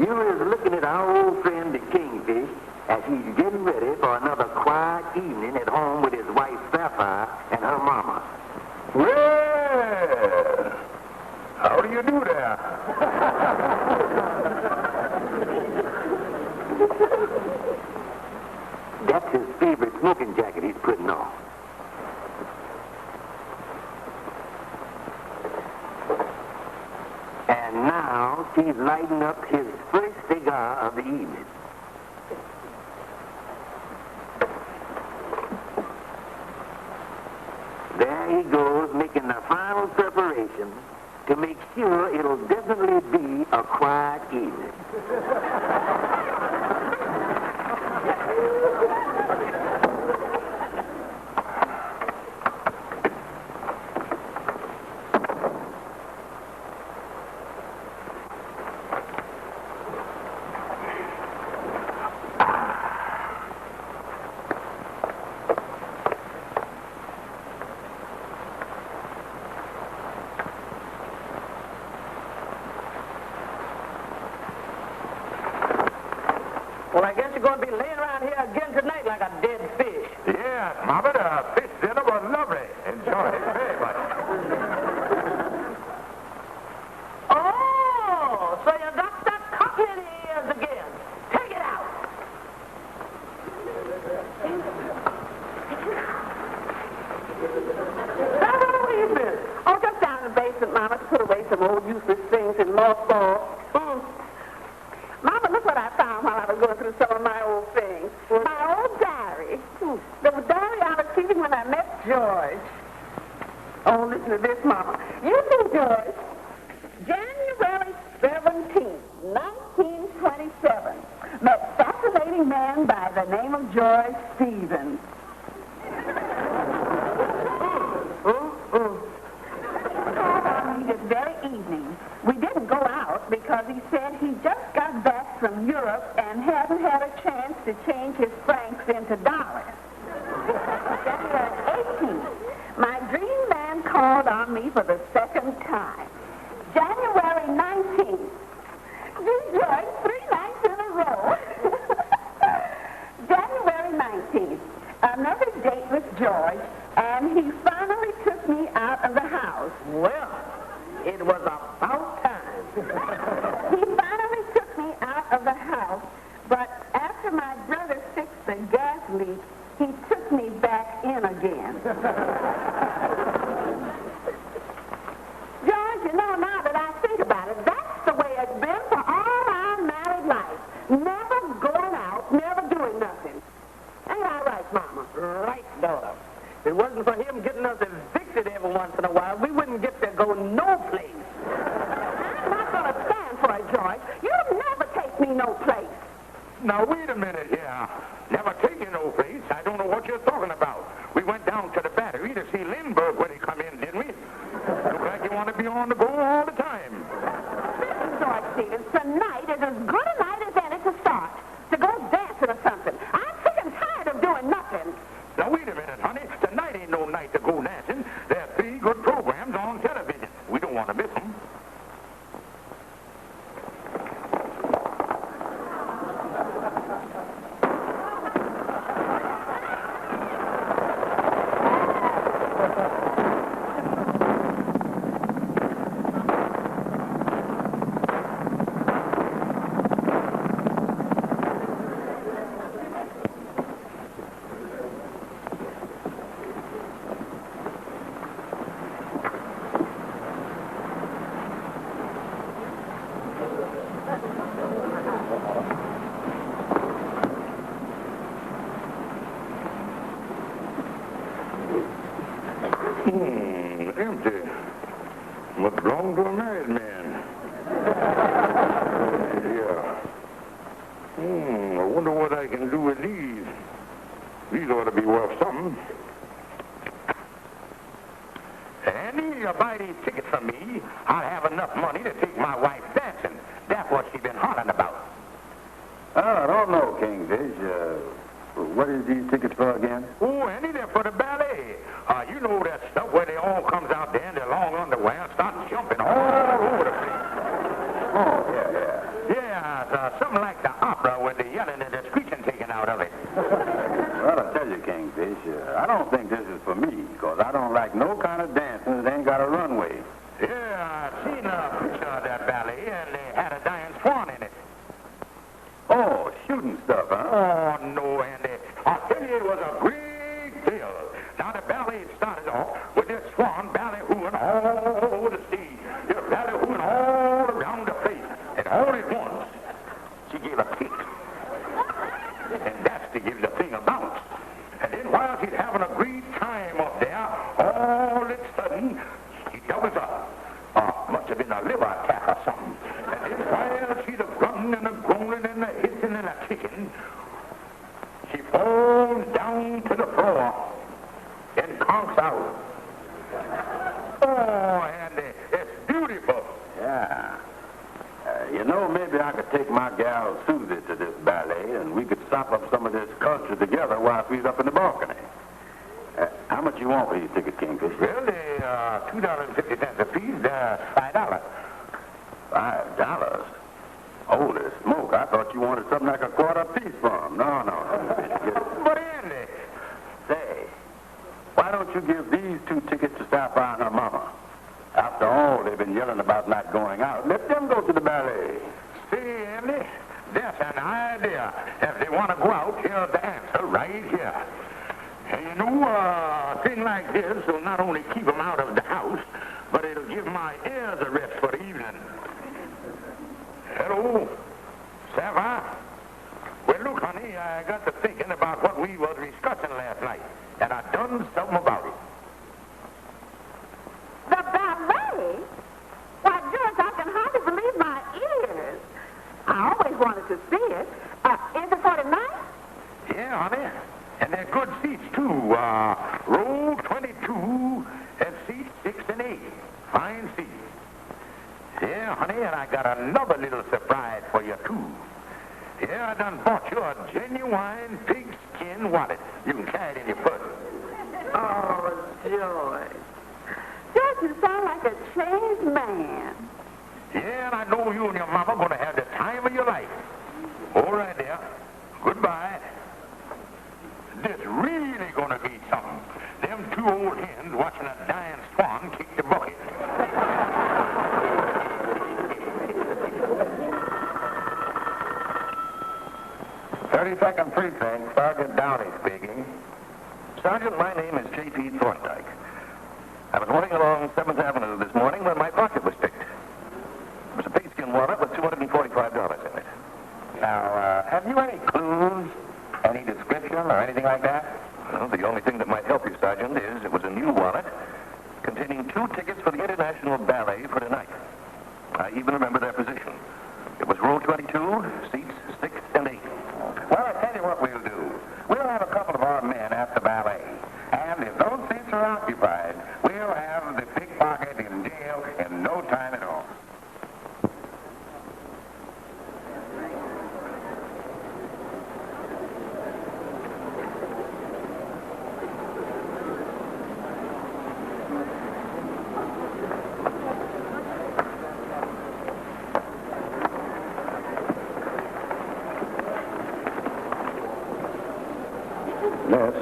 You is looking at our old friend the Kingfish as he's getting ready for another quiet evening at home with his wife Sapphire and her mama. Well, how do you do there? That's his favorite smoking jacket he's putting on. And now he's lighting up his first cigar of the evening. There he goes, making the final preparation to make sure it'll definitely be a quiet evening. Well, I guess you're going to be laying around here again tonight like a dead fish. Yes, Mama, the fish dinner was lovely. Enjoyed it very much. Oh, so you got that cotton in your ears again. Take it out. Now, where you been? Oh, just down in the basement, Mama, to put away some old useless things in mothballs. Mama, look what I found while I was going through some of my old things. My old diary. The diary I was keeping when I met George. Oh, listen to this, Mama. You see, George, January 17th, 1927, met fascinating man by the name of George Stevens. This very evening, we didn't go out because he said he just got back from Europe and hadn't had a chance to change his francs into dollars. January 18th, my dream man called on me for the second time. January 19th, this George 3 nights in a row. January 19th, another date with George, and he finally took me out of the house. Well, it was about time. He finally took me out of the house, but after my brother fixed the gas leak, he took me back in again. George, you know, now that I think about it, that's the way it's been for all our married life. Never going out, never doing nothing. Ain't I right, Mama? Right, daughter. If it wasn't for him getting us evicted every once in a while, we wouldn't get to go no place. I'm not going to stand for it, George. You'll never take me no place. Now, wait a minute here. Never taken no place. I don't know what you're talking about. We went down to the Battery to see Lindbergh when he come in, didn't we? Look like you want to be on the go all the time. Listen, George Stevens, tonight is as good a night as any to start. To go dancing or something. I'm sick and tired of doing nothing. Now, wait a minute, honey. Tonight ain't no night to go dancing. There are 3 good programs on television. We don't want to miss them. Empty. Must belong to a married man. Yeah. I wonder what I can do with these. These ought to be worth something. Andy, you buy these tickets from me, I'll have enough money to take my wife dancing. That's what she's been hollering about. I don't know, Kingfish. What is these tickets for again? Oh, Andy, they're for the ballet. You know that stuff where they all comes out there in their long underwear and start jumping all over the place. Oh, yeah. Yeah, something like the opera with the yelling and the screeching taken out of it. Well, I tell you, Kingfish, I don't think this is for me, because I don't like no kind of dancing that ain't got a runway. Yeah, I seen a picture of that ballet, and they had a dying swan in it. Oh, shooting stuff, huh? Oh, no, Andy. I tell you, it was a great deal. Now, the ballet started off with this swan ballyhooing all over the stage. They're ballyhooing all around the place. And all at once, she gave a kick. And that's to give the thing a bounce. And then while she's having a great time up there, all of a sudden, she doubles up. Must have been a liver attack or something. And then while she's a grunting and a groaning and a hissing and a kicking, she falls down to the floor and conks out. Oh, Andy, it's beautiful. Yeah. You know, maybe I could take my gal Susie to this ballet, and we could sop up some of this culture together while she's up in the balcony. How much you want for these tickets, Kingfish? Well, they $2.50 a piece, $5. $5? Holy smoke, I thought you wanted something like a quarter piece for 'em. No. But Andy, Say, why don't you give these 2 tickets to stop by her mama? After all, they've been yelling about not going out. Let them go to the ballet. see, Andy, that's an idea. If they want to go out, here's the answer right here. And you know, a thing like this will not only keep them out of the house, but it'll give my ears a rest for the evening. Hello, Sapphire? Well, look, honey, I got to thinking about what we was discussing last night, and I done something about it. The ballet? Why, George, I can hardly believe my ears. I always wanted to see it. Is it for tonight? Yeah, honey. And they're good seats, too. Row 22 and seats 6 and 8. Fine seats. Yeah, honey, and I got another little surprise for you, too. Yeah, I done bought you a genuine pigskin wallet. You can carry it in your purse. Oh, George. George, you sound like a changed man. Yeah, and I know you and your mama going to have the time of your life. All right, dear. Goodbye. This really going to be something. Them 2 old hens watching a dying swan kick the bucket. 32nd Precinct, Sergeant Downey speaking. Sergeant, my name is J.P. Thorndike. I was walking along 7th Avenue this morning when my pocket was picked. It was a pigskin wallet with $245 in it. Now, have you any clues, any description, or anything like that? Well, the only thing that might help you, Sergeant, is it was a new wallet containing 2 tickets for the International Ballet for tonight. I even remember their position. It was row 22, seats 6 and 8. Well, I tell you what we'll do. We'll have a couple of our men at the ballet. And if those seats are occupied, we'll have the pickpocket in jail in no time at all. Miss,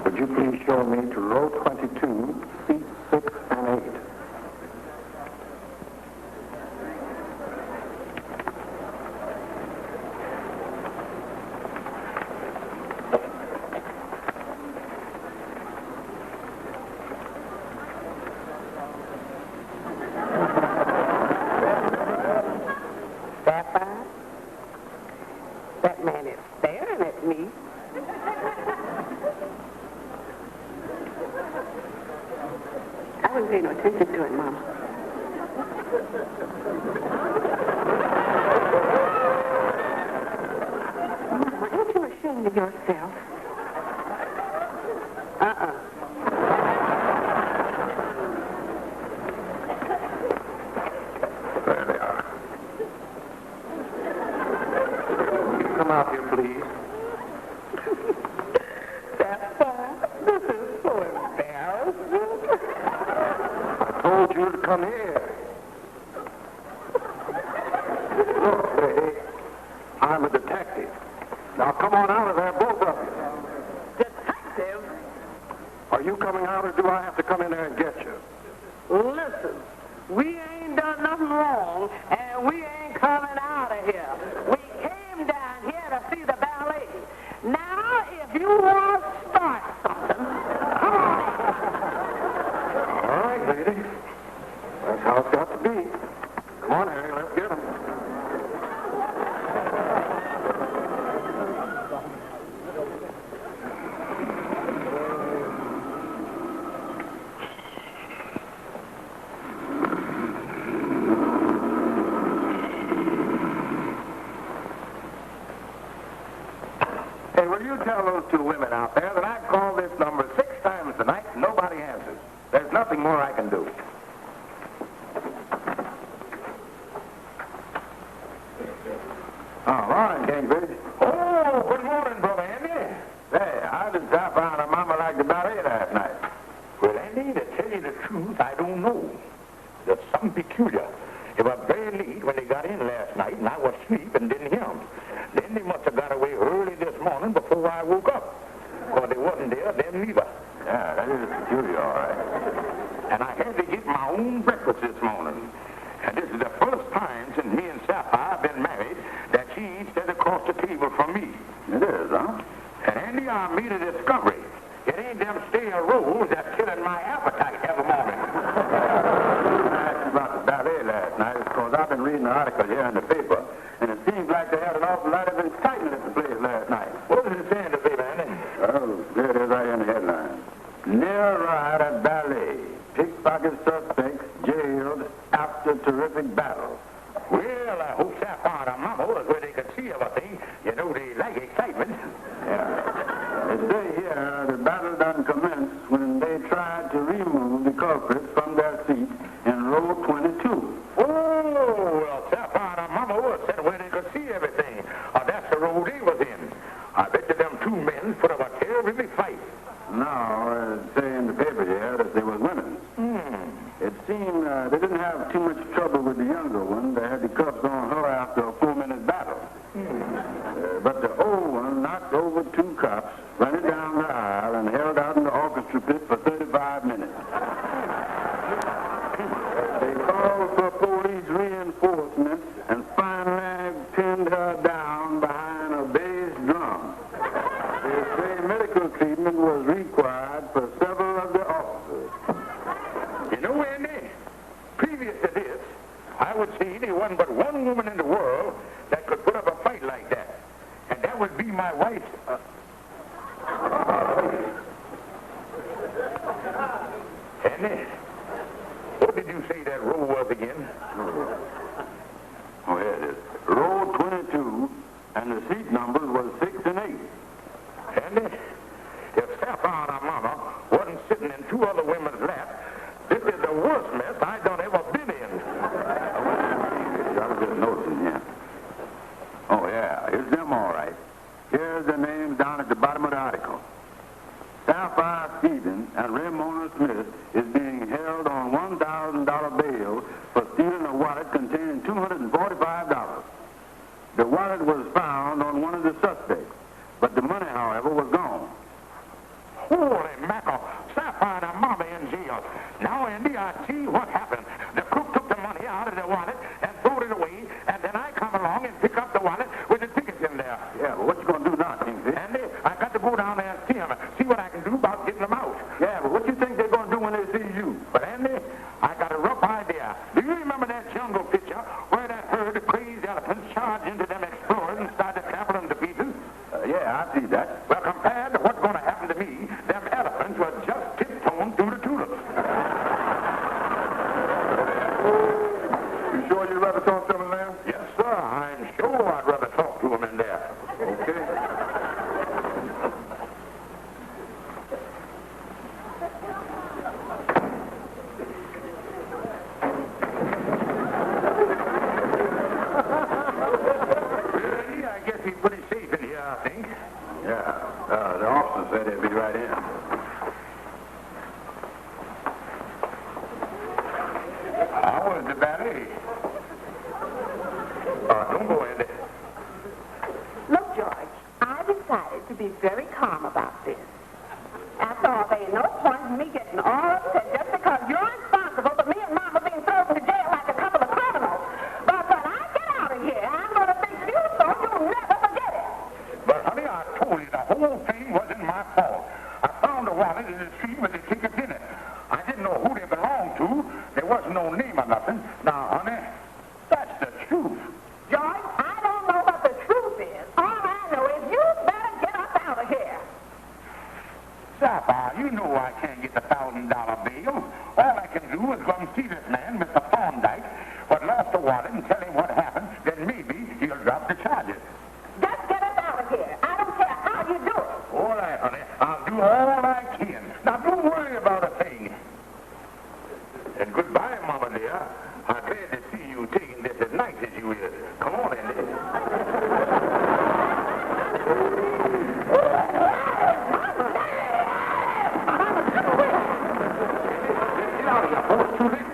would you please show me to row 22, seats 6 and 8? Sapphire? That man is staring at me. I wouldn't pay no attention to it, Mama. Mama, ain't you ashamed of yourself? There they are. Come out here, please. Sapphire, this is so embarrassing. I told you to come here. Look, lady, detective. Now come on out of there, both of you. Detective? Are you coming out, or do I have to come in there and get you? Listen, we ain't done nothing wrong, and we ain't coming out of here. We came down here to see the ballet. Now, if you want to start something, come on in. All right, lady. That's how it's got to be. Come on, Harry, let's get him. Hey, will you tell those two women out there that I've called this number 6 times tonight and nobody answers? There's nothing more I can do. Oh, morning, Kingfish. Oh, good morning, Brother Andy. Say, how did Sapphire and her mama like the ballet last night? Well, Andy, to tell you the truth, I don't know. There's something peculiar. It was very late when they got in last night, and I was asleep and didn't hear them. Then they must have got away early this morning before I woke up. Because they wasn't there then neither. Yeah, that is peculiar, all right. And I had to get my own breakfast this morning. And this is the first time since me and Sapphire have been married that she sat across the table from me. It is, huh? And Andy, I made a discovery. It ain't them stale rolls that's killing my appetite every morning. I asked you about the ballet last night because I've been reading an article here in the paper, and it seems like they had an awful lot of excitement at the place last night. What does it say in the paper, Andy? Oh, there it is right in the headline. Near riot at ballet. Pickpocket suspects jailed after terrific battle. Well, I hope Sapphire and her mama was where they could see everything. You know, they like excitement. Yeah. They say here the battle done commenced when they tried to remove the culprits from their seat in row 22. Oh, well, Sapphire and her mama was sitting where they could see everything. That's the row they was in. I bet you them two men put up a terrible big fight. Now, say in the paper here that they was women. It seemed they didn't have too much trouble with the younger one. They had the cuffs on her after a 4-minute battle. But the old one knocked over 2 cops, ran it down the aisle, and held out in the orchestra pit for 35 minutes. They called for police reinforcements and finally pinned her down behind a bass drum. They say medical treatment was required for several of the officers. You know, Andy, previous to this, I would say there wasn't but one woman in the world that could put up a fight like that. And that would be my wife. Andy, what did you say that row was again? Oh, here it is. Row 22, and the seat numbers was 6 and 8. Andy, if Sapphire and her mama wasn't sitting in 2 other women's lap, this is the worst mess I done ever been in. I was just noticing here. Oh, yeah, here's them all right. Here's the names down at the bottom of the article. Sapphire Stevens and Ramona Smith is being held on $1,000 bail for stealing a wallet containing $245. The wallet was found on one of the suspects, but the money, however, was gone. Holy mackerel, Sapphire and her mama in jail. Now, Andy, I see what happened. The crook took the money out of the wallet and threw it away, and then I come along and pick up the wallet with the tickets in there. Yeah, but what you gonna do now, Kingfish? Andy, I got to go down there and see him, see what I can do about getting them out. Yeah, but what you think they're gonna do when they see you? But, Andy, I got a rough idea. Do you remember that jungle picture where that herd of crazy elephants charged into them explorers and started trampling them to pieces? Yeah, I see that. Well, compared to what's going to happen to me, them elephants were just tiptoeing through the tulips. You sure you'd rather talk to them in there? Yes, sir. I'm sure I'd rather talk to them in there. Okay. Really, I guess he's pretty safe in here, I think. Yeah, the officer said they'd be right in. How was the ballet? Don't go in there. Look to be very calm about this. After all, there ain't no point in me getting all upset just because you're responsible for me and Mama being thrown to jail like a couple of criminals. But when I get out of here, I'm going to fix you so you'll never forget it. But, honey, I told you the whole thing wasn't my fault. I found a wallet in the street with the tickets in it. I didn't know who they belonged to. There wasn't no name or nothing. Now, honey, that's the truth. George, I don't know what the truth is. All I know is you better get us out of here. Sapphire, you know I can't get the $1,000 bail. All I can do is go and see this man, Mr. Thorndyke, but lost the wallet and tell him what happened. Then maybe he'll drop the charges. Just get us out of here. I don't care how you do it. All right, honey. I'll do all I can. Now, don't worry about a thing. And goodbye, Mama dear. I'm glad to see you taking this as nice as you is. Come on, Andy. Get out of here, boy. Too late.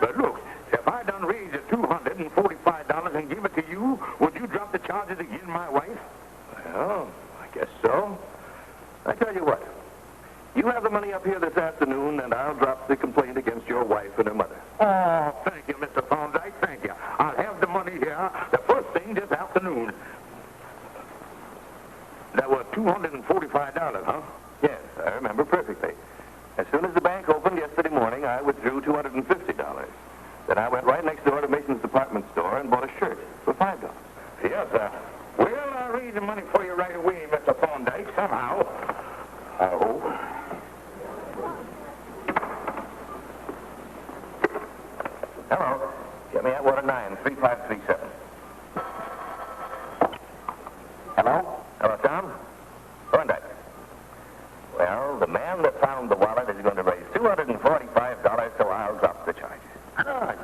But look, if I done raised the $245 and give it to you, would you drop the charges against my wife? Well, I guess so. I tell you what. You have the money up here this afternoon, and I'll drop the complaint against your wife and her mother. Oh, thank you, Mr. Thorndyke. Thank you. I'll have the money here the first thing this afternoon. That was $245, huh? Yes, I remember perfectly. As soon as the bank opened yesterday morning, I withdrew $250. Then I went right next door to Mason's department store and bought a shirt for $5. Yes, sir. Well, I'll raise the money for you right away, Mr. Thorndyke, somehow. I hope. Hello. Get me at water 93537. Hello? Hello, Tom? Thorndyke. Well, the man that found the wallet is going to raise $245, so I'll drop the charges. Good.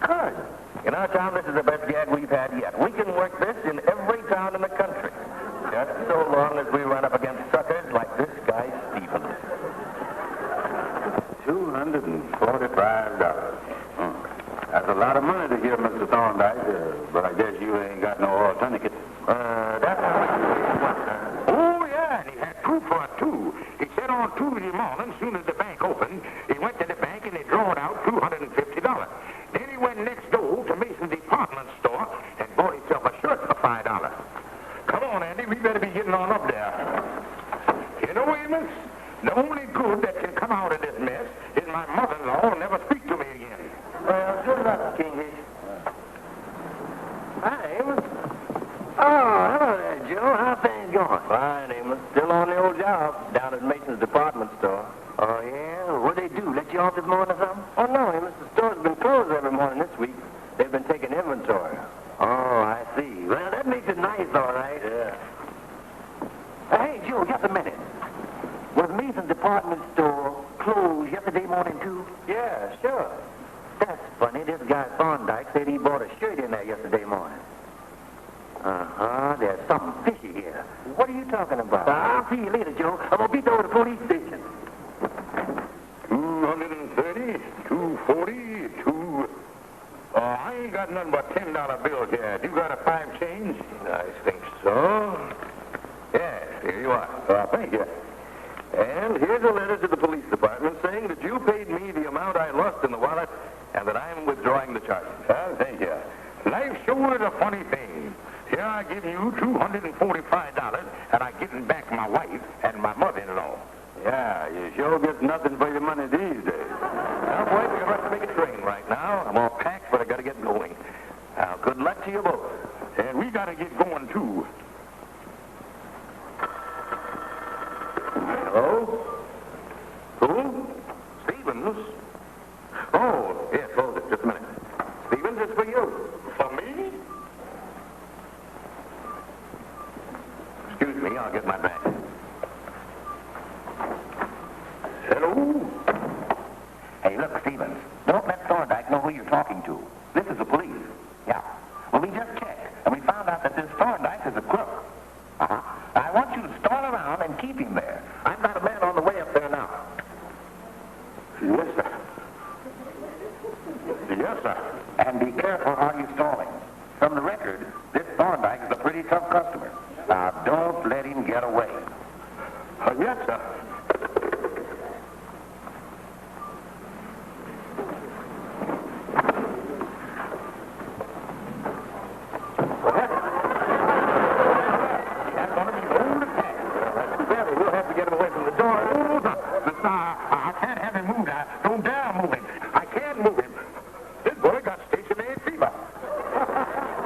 Good. You know, Tom, this is the best gag we've had yet. We can work this in every town in the country. Just so long as we run up against suckers like this guy Stevens. $245. That's a lot of money to give Mr. Thorndyke, but I guess you ain't got no alternative. That's how much you want, Oh, yeah, and he had proof for it, too. He said on Tuesday morning, as soon as the bank opened, he went to the bank and he drawed out $250. Then he went next door to Mason's department store and bought himself a shirt for $5. Come on, Andy, we better be getting on up there. You know, Amos, the only good that can come out of this mess is my mother-in-law will never speak to me again. Well, good luck, Kingy. Hi, Amos. Oh, hello there, Joe. How things going? Fine, Amos. Still on the old job down at Mason's department store. Oh, yeah? What'd they do? Let you off this morning or something? Oh, no, Amos. The store's been closed every morning this week. They've been taking inventory. Oh, I see. Well, that makes it nice, all right. Yeah. Hey, Joe, just a minute. Was Mason's department store closed yesterday morning, too? Yeah, sure. That's funny. This guy Thorndyke said he bought a shirt in there yesterday morning. Uh-huh. There's something fishy here. What are you talking about? I'll see you later, Joe. I'm going to be over to the police station. 230, 240, I ain't got nothing but $10 bills here. You got a 5 change? I think so. Yes, here you are. Thank you. And here's a letter to the police department saying that you paid me the amount I lost in the wallet and that I'm withdrawing the charges. Well, thank you. Life sure is a funny thing. Here I give you $245, and I'm getting back my wife and my mother-in-law. Yeah, you sure get nothing for your money these days. Well, boys, we're about to make a train right now. I'm all packed, but I got to get going. Now, good luck to you both. And we got to get going, too. Hello? Who? Stevens? Oh, yes, hold it. Just a minute. Stevens, it's for you. For me? Excuse me, I'll get my bag. Hello? Hey, look, Stevens, don't let Thorndyke know who you're talking to. This is the police. Yeah. Well, we just checked, and we found out that this Thorndyke is a crook. Uh-huh. I want you to stall around and keep him there. I've got a man on the way up there now. Yes, sir. Yes, sir. And be careful how you're stalling. from the record, this Thorndyke is a pretty tough customer. Now, don't let him get away. Yes, sir. That's going to be old attack. Barry, we'll have to get him away from the door. Oh, no. Listen, I can't have him moved. Don't dare move him. I can't move him. This boy got stationary fever.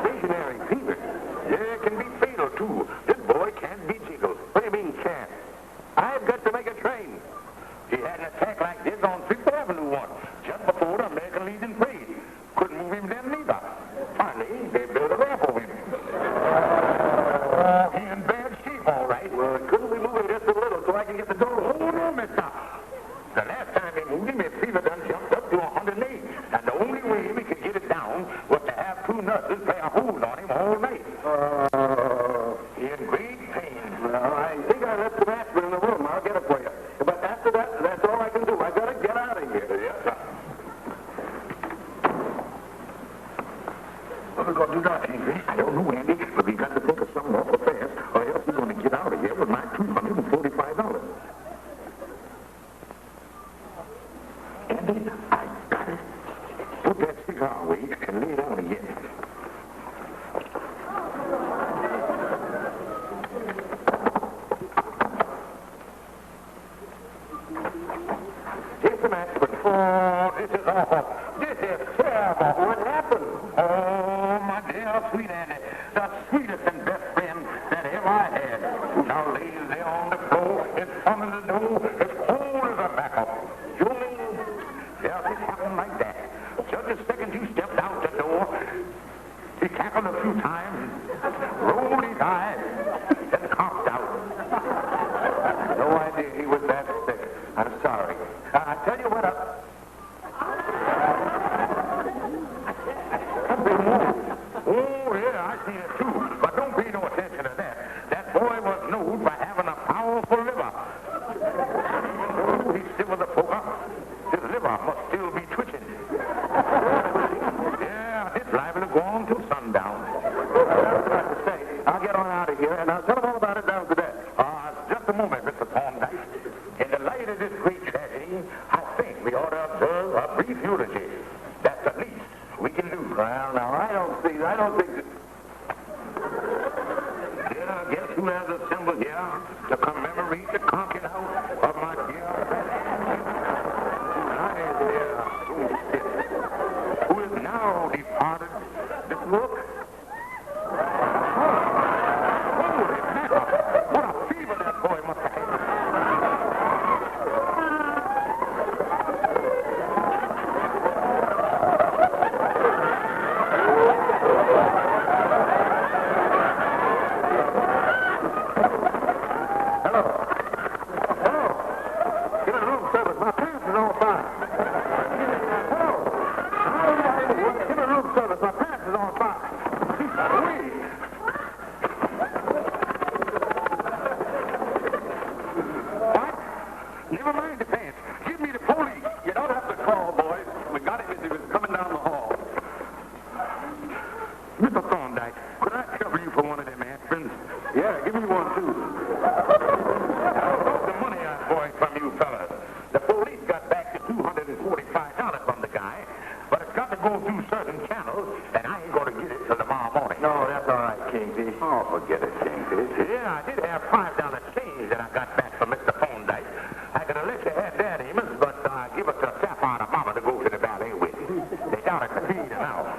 Stationary fever? Yeah, it can be fatal, too. This boy can't be jiggled. What do you mean, can't? I've got to make a train. He had an attack like this on 5th Avenue once, just before the American Legion Parade. Couldn't move him then neither. Finally, they built a ramp over him. He in bad shape, all right. Well, couldn't we move him just a little so I can get the door? Oh, no, mister. The last time we moved him, his fever done jumped up to 108. And the only way we could get it down was to have two nurses play a hold on him all night. He in great pain. Well, I think I left some aspirin in the room. I'll get it for you. But after that, that's all I can do. I gotta get out of here. Yes, sir. What are we gonna do now, Andy? I don't know, Andy, but we got to think of something awful fast, or else we're gonna get out of here with my $245. Andy, I got it. Put that cigar away and lay down again. Here's some aspirin. Oh, this is awful. This is terrible. What happened? Oh, my dear sweet Annie, the sweetest and best friend that ever I had. Now lays there on the floor in front of the door, as cold as a backup. You mean? Yeah, it happened like that. Just the second you stepped out the door, he cackled a few times, rolled his eyes, and coughed out. No idea he was that sick. I'm sorry. I tell you what, oh, yeah, I seen it too. But don't pay no attention to that. That boy was known for having a powerful liver. Oh, he's still with the poker. His liver must still be twitching. Yeah, it's liable to go on till sundown. Say, I'll get on out of here, and I'll tell them all about it down to that. Just a moment, Mr. Thorndyke. In the light of this great tragedy, I think we ought to observe a brief eulogy. That's the least we can do. Well, now, I don't think that... Yeah, guess who has assembled here to commemorate the conking out of my dear... who is now departed this look? Holy mackerel! What a fever that boy must have had. Never mind the pants. Give me the police. You don't have to call, boys. We got him as he was coming down the hall. Mr. Thorndyke, could I trouble you for one of them aspirins? Yeah, give me one, too. How about the money I borrowed from you fellas? The police got back to $245 from the guy, but it's got to go through certain channels, and I ain't going to get it till tomorrow morning. No, that's all right, Kingfish. Oh, forget it, Kingfish. Yeah, I did have $5 change that I got back from Mr. Thorndyke. I could have let you have that, Amos, but give it to Sapphire and Mama to go to the ballet with. They down at the feed now.